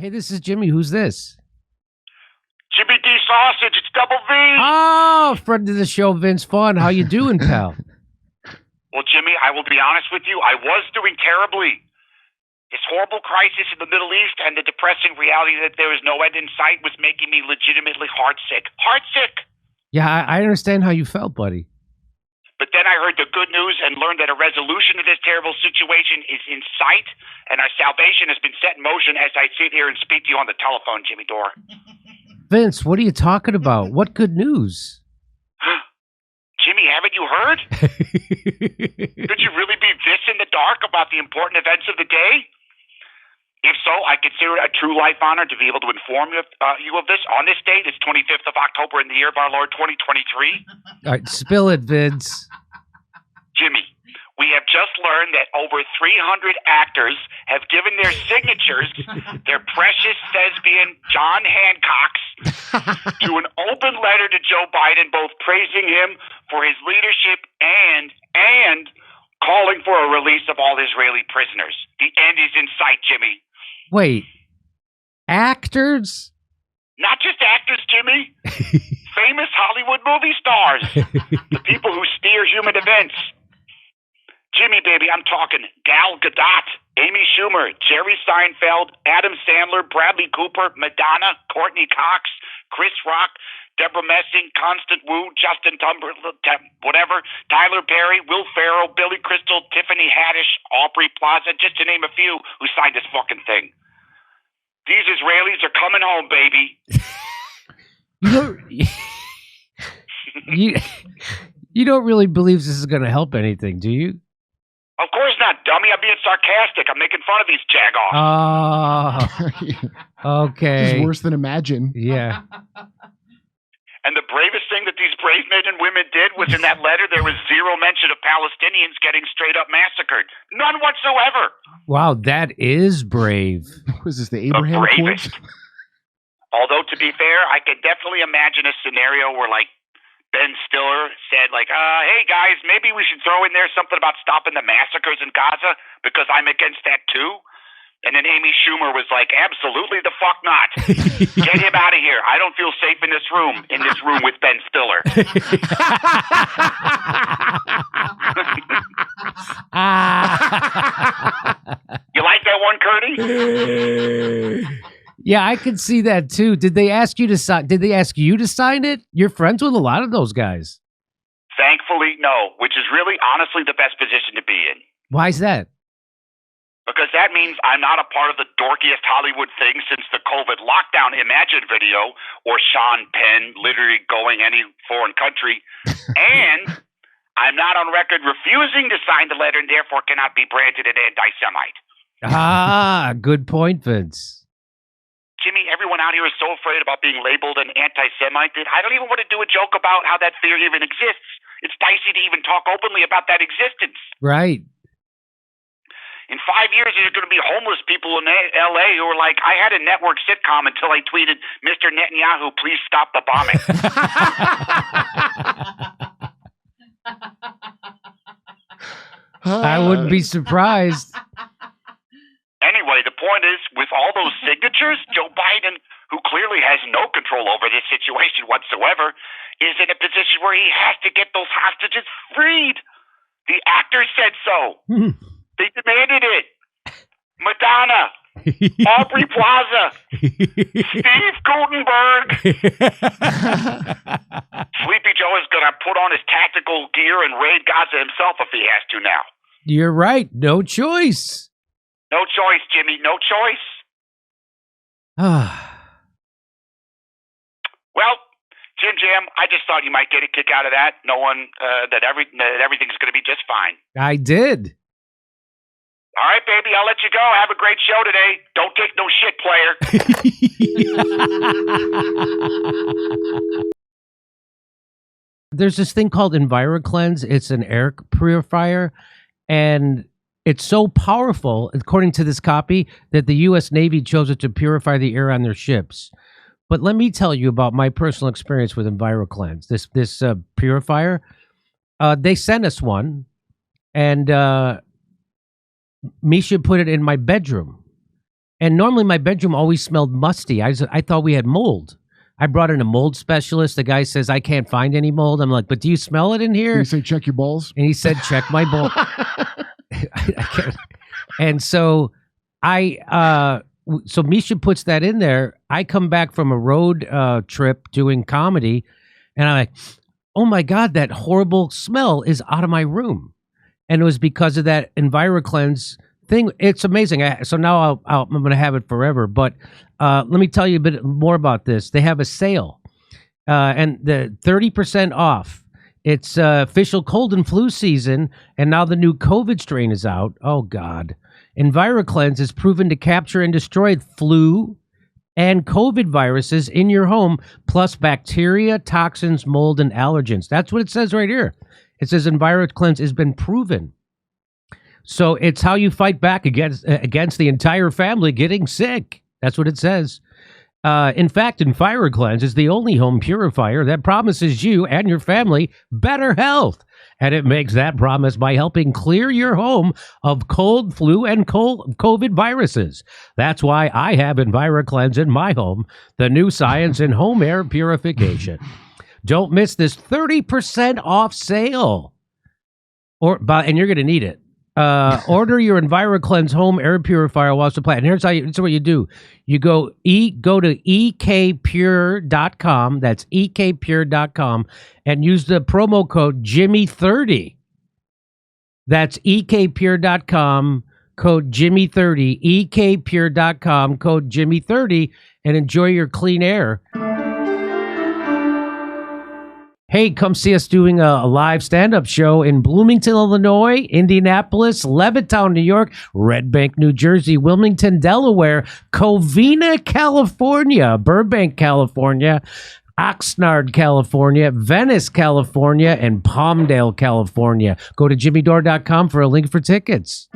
Hey, this is Jimmy. Who's this? Jimmy D. Sausage, it's Double V. Oh, friend of the show, Vince Vaughn. How you doing, pal? Well, Jimmy, I will be honest with you. I was doing terribly. This horrible crisis in the Middle East and the depressing reality that there is no end in sight was making me legitimately heartsick. Heartsick! Yeah, I understand how you felt, buddy. But then I heard the good news and learned that a resolution to this terrible situation is in sight, and our salvation has been set in motion as I sit here and speak to you on the telephone, Jimmy Dore. Vince, what are you talking about? What good news? Jimmy, haven't you heard? Could you really be this in the dark about the important events of the day? If so, I consider it a true life honor to be able to inform you of this on this date. It's 25th of October in the year of our Lord 2023. All right, spill it, Vince. Jimmy, we have just learned that over 300 actors have given their signatures, their precious thespian John Hancock's, to an open letter to Joe Biden, both praising him for his leadership and calling for a release of all Israeli prisoners. The end is in sight, Jimmy. Wait, actors? Not just actors, Jimmy. Famous Hollywood movie stars. The people who steer human events. Jimmy, baby, I'm talking Gal Gadot, Amy Schumer, Jerry Seinfeld, Adam Sandler, Bradley Cooper, Madonna, Courtney Cox, Chris Rock, Deborah Messing, Constant Wu, Justin Timberlake, whatever, Tyler Perry, Will Ferrell, Billy Crystal, Tiffany Haddish, Aubrey Plaza, just to name a few who signed this fucking thing. These Israelis are coming home, baby. You don't really believe this is going to help anything, do you? Of course not, dummy. I'm being sarcastic. I'm making fun of these jagoffs. Oh, okay. It's worse than Imagine. Yeah. And the bravest thing that these brave men and women did was in that letter, there was zero mention of Palestinians getting straight up massacred. None whatsoever. Wow, that is brave. Was this the Abraham Accords? Although, to be fair, I could definitely imagine a scenario where, like, Ben Stiller said, like, hey, guys, maybe we should throw in there something about stopping the massacres in Gaza because I'm against that, too. And then Amy Schumer was like, absolutely the fuck not. Get him out of here. I don't feel safe in this room with Ben Stiller. You like that one, Curdy? Yeah, I could see that too. Did they ask you to sign? Did they ask you to sign it? You're friends with a lot of those guys. Thankfully, no, which is really, honestly, the best position to be in. Why is that? Because that means I'm not a part of the dorkiest Hollywood thing since the COVID lockdown Imagine video or Sean Penn literally going any foreign country. And I'm not on record refusing to sign the letter and therefore cannot be branded an anti-Semite. Ah, good point, Vince. Jimmy, everyone out here is so afraid about being labeled an anti-Semite that I don't even want to do a joke about how that fear even exists. It's dicey to even talk openly about that existence. Right. In 5 years, there's going to be homeless people in L.A. who are like, I had a network sitcom until I tweeted, Mr. Netanyahu, please stop the bombing. I wouldn't be surprised. Anyway, the point is, with all those signatures, Joe Biden, who clearly has no control over this situation whatsoever, is in a position where he has to get those hostages freed. The actors said so. They demanded it. Madonna, Aubrey Plaza, Steve Gutenberg. Sleepy Joe is going to put on his tactical gear and raid Gaza himself if he has to now. You're right. No choice. No choice, Jimmy. No choice. Well, Jim Jam, I just thought you might get a kick out of that, knowing that everything is going to be just fine. I did. All right, baby, I'll let you go. Have a great show today. Don't take no shit, player. There's this thing called EnviroCleanse. It's an air purifier, and it's so powerful, according to this copy, that the U.S. Navy chose it to purify the air on their ships. But let me tell you about my personal experience with EnviroCleanse, this purifier. They sent us one, and Misha put it in my bedroom. And normally my bedroom always smelled musty. I thought we had mold. I brought in a mold specialist. The guy says, I can't find any mold. I'm like, but do you smell it in here? Did you say check your balls? And he said, check my balls. And so so Misha puts that in there. I come back from a road trip doing comedy, and I'm like, oh my God, that horrible smell is out of my room. And it was because of that EnviroCleanse thing. It's amazing. So now I'm going to have it forever. But let me tell you a bit more about this. They have a sale, and the 30% off. It's official cold and flu season, and now the new COVID strain is out. Oh, God. EnviroCleanse is proven to capture and destroy flu and COVID viruses in your home, plus bacteria, toxins, mold, and allergens. That's what it says right here. It says EnviroCleanse has been proven. So it's how you fight back against the entire family getting sick. That's what it says. In fact, EnviroCleanse is the only home purifier that promises you and your family better health. And it makes that promise by helping clear your home of cold, flu, and COVID viruses. That's why I have EnviroCleanse in my home, the new science in home air purification. Don't miss this 30% off sale. And you're going to need it. Order your EnviroCleanse home air purifier while supply. And here's what you do. You go to ekpure.com. That's ekpure.com, and use the promo code Jimmy30. That's ekpure.com, code Jimmy30. ekpure.com, code Jimmy30, and enjoy your clean air. Hey, come see us doing a live stand-up show in Bloomington, Illinois, Indianapolis, Levittown, New York, Red Bank, New Jersey, Wilmington, Delaware, Covina, California, Burbank, California, Oxnard, California, Venice, California, and Palmdale, California. Go to jimmydore.com for a link for tickets.